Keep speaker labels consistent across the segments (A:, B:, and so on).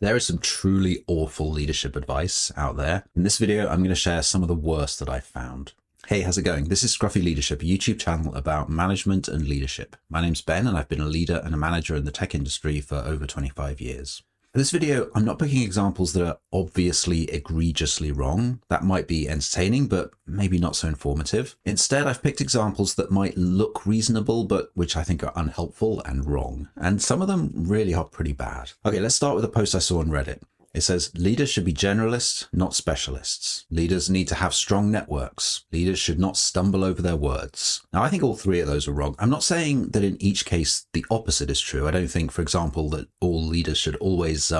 A: There is some truly awful leadership advice out there. In this video, I'm going to share some of the worst that I've found. Hey, how's it going? This is Scruffy Leadership, a YouTube channel about management and leadership. My name's Ben, and I've been a leader and a manager in the tech industry for over 25 years. For this video, I'm not picking examples that are obviously egregiously wrong. That might be entertaining, but maybe not so informative. Instead, I've picked examples that might look reasonable, but which I think are unhelpful and wrong. And some of them really are pretty bad. Okay, let's start with a post I saw on Reddit. It says, leaders should be generalists, not specialists. Leaders need to have strong networks. Leaders should not stumble over their words. Now, I think all three of those are wrong. I'm not saying that in each case the opposite is true. I don't think, for example, that all leaders should always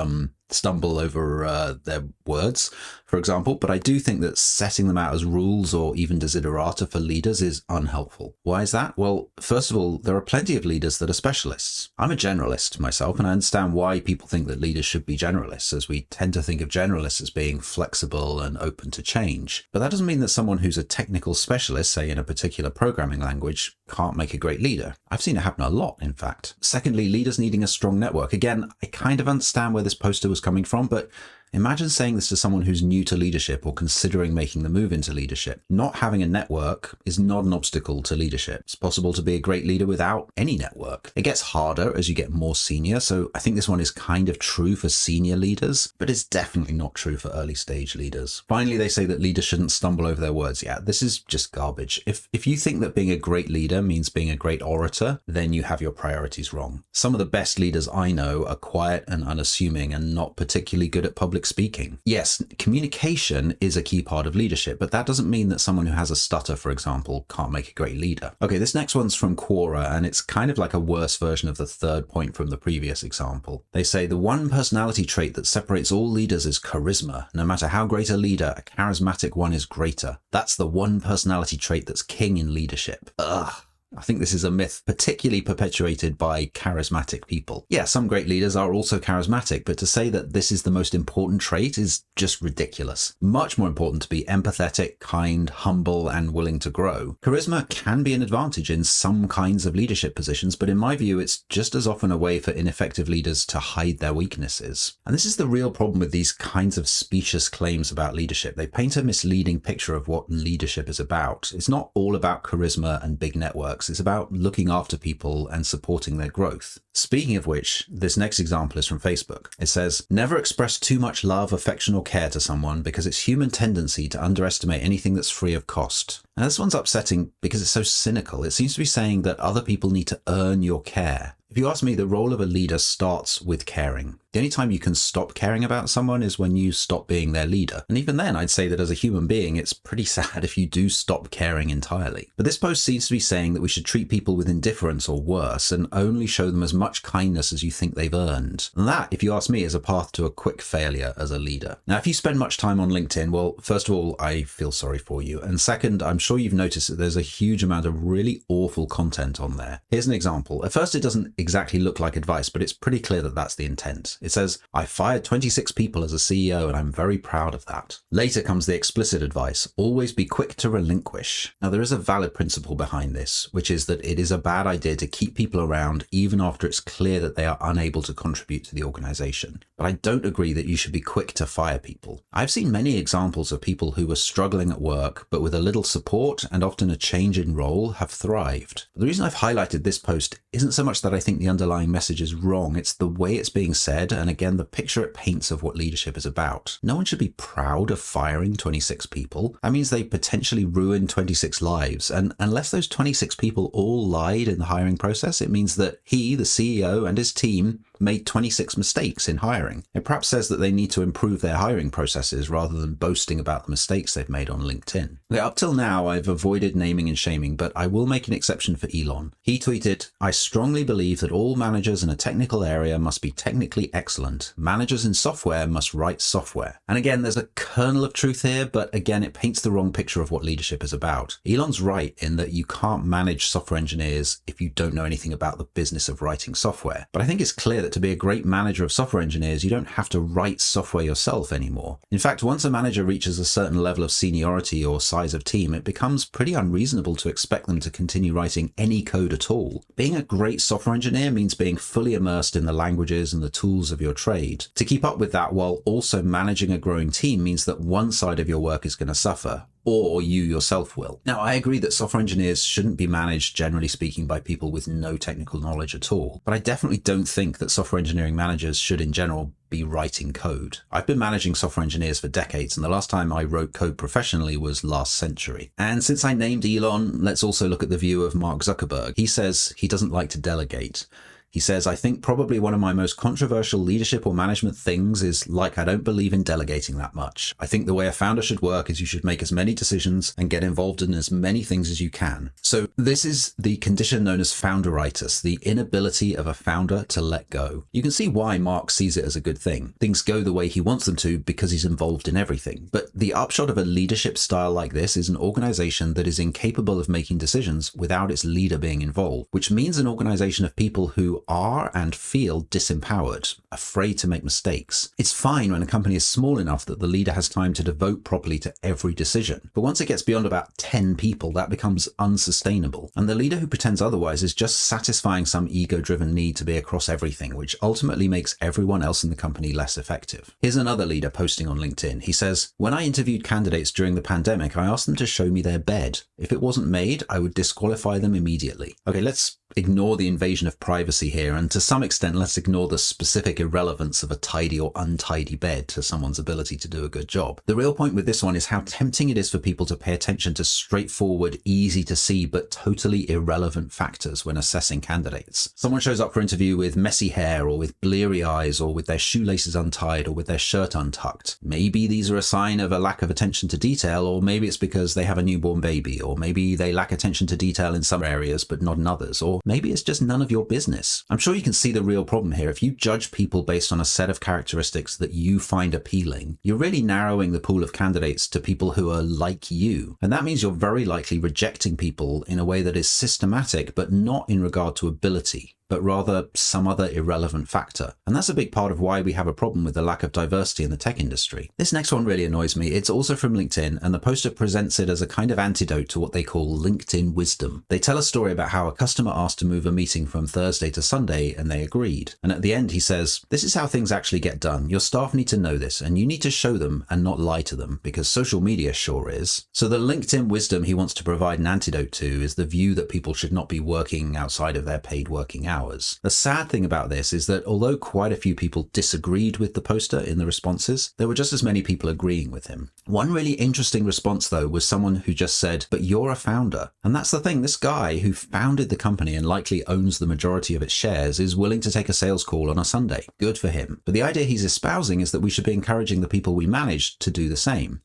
A: stumble over their words, for example, but I do think that setting them out as rules or even desiderata for leaders is unhelpful. Why is that? Well, first of all, there are plenty of leaders that are specialists. I'm a generalist myself, and I understand why people think that leaders should be generalists, as we tend to think of generalists as being flexible and open to change. But that doesn't mean that someone who's a technical specialist, say in a particular programming language, can't make a great leader. I've seen it happen a lot, in fact. Secondly, leaders needing a strong network. Again, I kind of understand where this poster was coming from, but imagine saying this to someone who's new to leadership or considering making the move into leadership. Not having a network is not an obstacle to leadership. It's possible to be a great leader without any network. It gets harder as you get more senior, so I think this one is kind of true for senior leaders, but it's definitely not true for early stage leaders. Finally, they say that leaders shouldn't stumble over their words. Yeah, this is just garbage. If you think that being a great leader means being a great orator, then you have your priorities wrong. Some of the best leaders I know are quiet and unassuming and not particularly good at public speaking. Yes, communication is a key part of leadership, but that doesn't mean that someone who has a stutter, for example, can't make a great leader. Okay, this next one's from Quora, and it's kind of like a worse version of the third point from the previous example. They say the one personality trait that separates all leaders is charisma. No matter how great a leader, a charismatic one is greater. That's the one personality trait that's king in leadership. Ugh. I think this is a myth particularly perpetuated by charismatic people. Yeah, some great leaders are also charismatic, but to say that this is the most important trait is just ridiculous. Much more important to be empathetic, kind, humble, and willing to grow. Charisma can be an advantage in some kinds of leadership positions, but in my view, it's just as often a way for ineffective leaders to hide their weaknesses. And this is the real problem with these kinds of specious claims about leadership. They paint a misleading picture of what leadership is about. It's not all about charisma and big networks. It's about looking after people and supporting their growth. Speaking of which, this next example is from Facebook. It says, never express too much love, affection, or care to someone because it's human tendency to underestimate anything that's free of cost. Now, this one's upsetting because it's so cynical. It seems to be saying that other people need to earn your care. If you ask me, the role of a leader starts with caring. The only time you can stop caring about someone is when you stop being their leader. And even then, I'd say that as a human being, it's pretty sad if you do stop caring entirely. But this post seems to be saying that we should treat people with indifference or worse and only show them as much kindness as you think they've earned. And that, if you ask me, is a path to a quick failure as a leader. Now, if you spend much time on LinkedIn, well, first of all, I feel sorry for you. And second, I'm sure you've noticed that there's a huge amount of really awful content on there. Here's an example. At first, it doesn't exactly look like advice, but it's pretty clear that that's the intent. It says, I fired 26 people as a CEO and I'm very proud of that. Later comes the explicit advice, always be quick to relinquish. Now, there is a valid principle behind this, which is that it is a bad idea to keep people around even after it's clear that they are unable to contribute to the organization. But I don't agree that you should be quick to fire people. I've seen many examples of people who were struggling at work, but with a little support and often a change in role have thrived. The reason I've highlighted this post isn't so much that I think the underlying message is wrong, it's the way it's being said, and again, the picture it paints of what leadership is about. No one should be proud of firing 26 people. That means they potentially ruined 26 lives, and unless those 26 people all lied in the hiring process, it means that he, the CEO, and his team made 26 mistakes in hiring. It perhaps says that they need to improve their hiring processes rather than boasting about the mistakes they've made on LinkedIn. Okay, up till now, I've avoided naming and shaming, but I will make an exception for Elon. He tweeted, I strongly believe that all managers in a technical area must be technically excellent. Managers in software must write software. And again, there's a kernel of truth here, but again, it paints the wrong picture of what leadership is about. Elon's right in that you can't manage software engineers if you don't know anything about the business of writing software. But I think it's clear that that to be a great manager of software engineers, you don't have to write software yourself anymore. In fact, once a manager reaches a certain level of seniority or size of team, it becomes pretty unreasonable to expect them to continue writing any code at all. Being a great software engineer means being fully immersed in the languages and the tools of your trade. To keep up with that while also managing a growing team means that one side of your work is going to suffer, or you yourself will. Now, I agree that software engineers shouldn't be managed, generally speaking, by people with no technical knowledge at all. But I definitely don't think that software engineering managers should, in general, be writing code. I've been managing software engineers for decades, and the last time I wrote code professionally was last century. And since I named Elon, let's also look at the view of Mark Zuckerberg. He says he doesn't like to delegate. He says, I think probably one of my most controversial leadership or management things is I don't believe in delegating that much. I think the way a founder should work is you should make as many decisions and get involved in as many things as you can. So this is the condition known as founderitis, the inability of a founder to let go. You can see why Mark sees it as a good thing. Things go the way he wants them to because he's involved in everything. But the upshot of a leadership style like this is an organization that is incapable of making decisions without its leader being involved, which means an organization of people who are and feel disempowered, afraid to make mistakes. It's fine when a company is small enough that the leader has time to devote properly to every decision. But once it gets beyond about 10 people, that becomes unsustainable. And the leader who pretends otherwise is just satisfying some ego-driven need to be across everything, which ultimately makes everyone else in the company less effective. Here's another leader posting on LinkedIn. He says, when I interviewed candidates during the pandemic, I asked them to show me their bed. If it wasn't made, I would disqualify them immediately. Okay, let's ignore the invasion of privacy here, and to some extent let's ignore the specific irrelevance of a tidy or untidy bed to someone's ability to do a good job. The real point with this one is how tempting it is for people to pay attention to straightforward, easy to see but totally irrelevant factors when assessing candidates. Someone shows up for interview with messy hair or with bleary eyes or with their shoelaces untied or with their shirt untucked. Maybe these are a sign of a lack of attention to detail, or maybe it's because they have a newborn baby, or maybe they lack attention to detail in some areas but not in others, or maybe it's just none of your business. I'm sure you can see the real problem here. If you judge people based on a set of characteristics that you find appealing, you're really narrowing the pool of candidates to people who are like you. And that means you're very likely rejecting people in a way that is systematic, but not in regard to ability, but rather some other irrelevant factor. And that's a big part of why we have a problem with the lack of diversity in the tech industry. This next one really annoys me. It's also from LinkedIn, and the poster presents it as a kind of antidote to what they call LinkedIn wisdom. They tell a story about how a customer asked to move a meeting from Thursday to Sunday, and they agreed. And at the end, he says, this is how things actually get done. Your staff need to know this, and you need to show them and not lie to them, because social media sure is. So the LinkedIn wisdom he wants to provide an antidote to is the view that people should not be working outside of their paid working hours. The sad thing about this is that although quite a few people disagreed with the poster in the responses, there were just as many people agreeing with him. One really interesting response, though, was someone who just said, but you're a founder. And that's the thing. This guy who founded the company and likely owns the majority of its shares is willing to take a sales call on a Sunday. Good for him. But the idea he's espousing is that we should be encouraging the people we manage to do the same.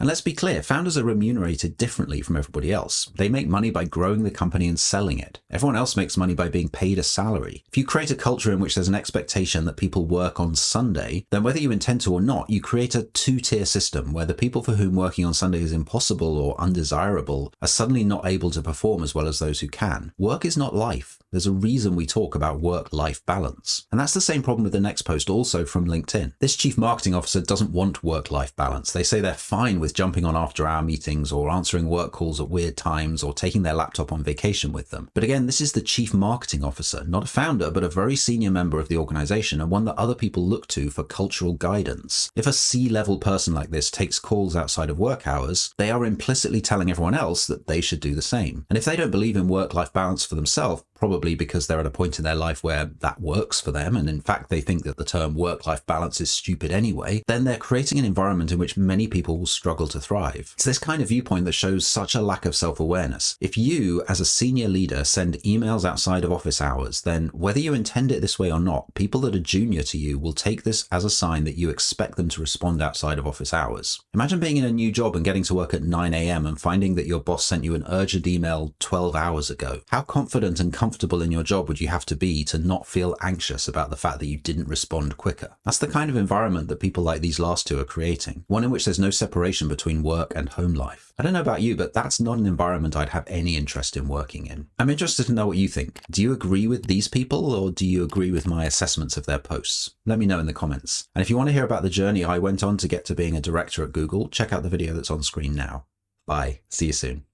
A: And let's be clear, founders are remunerated differently from everybody else. They make money by growing the company and selling it. Everyone else makes money by being paid a salary. If you create a culture in which there's an expectation that people work on Sunday, then whether you intend to or not, you create a two-tier system where the people for whom working on Sunday is impossible or undesirable are suddenly not able to perform as well as those who can. Work is not life. There's a reason we talk about work-life balance. And that's the same problem with the next post, also from LinkedIn. This chief marketing officer doesn't want work-life balance. They say they're fine with jumping on after-hour meetings or answering work calls at weird times or taking their laptop on vacation with them. But again, this is the chief marketing officer, not a founder, but a very senior member of the organization and one that other people look to for cultural guidance. If a C-level person like this takes calls outside of work hours, they are implicitly telling everyone else that they should do the same. And if they don't believe in work-life balance for themselves, probably because they're at a point in their life where that works for them, and in fact they think that the term work-life balance is stupid anyway, then they're creating an environment in which many people will struggle to thrive. It's this kind of viewpoint that shows such a lack of self-awareness. If you, as a senior leader, send emails outside of office hours, then whether you intend it this way or not, people that are junior to you will take this as a sign that you expect them to respond outside of office hours. Imagine being in a new job and getting to work at 9 a.m. and finding that your boss sent you an urgent email 12 hours ago. How confident and comfortable comfortable in your job would you have to be to not feel anxious about the fact that you didn't respond quicker? That's the kind of environment that people like these last two are creating, one in which there's no separation between work and home life. I don't know about you, but that's not an environment I'd have any interest in working in. I'm interested to know what you think. Do you agree with these people, or do you agree with my assessments of their posts? Let me know in the comments. And if you want to hear about the journey I went on to get to being a director at Google, check out the video that's on screen now. Bye. See you soon.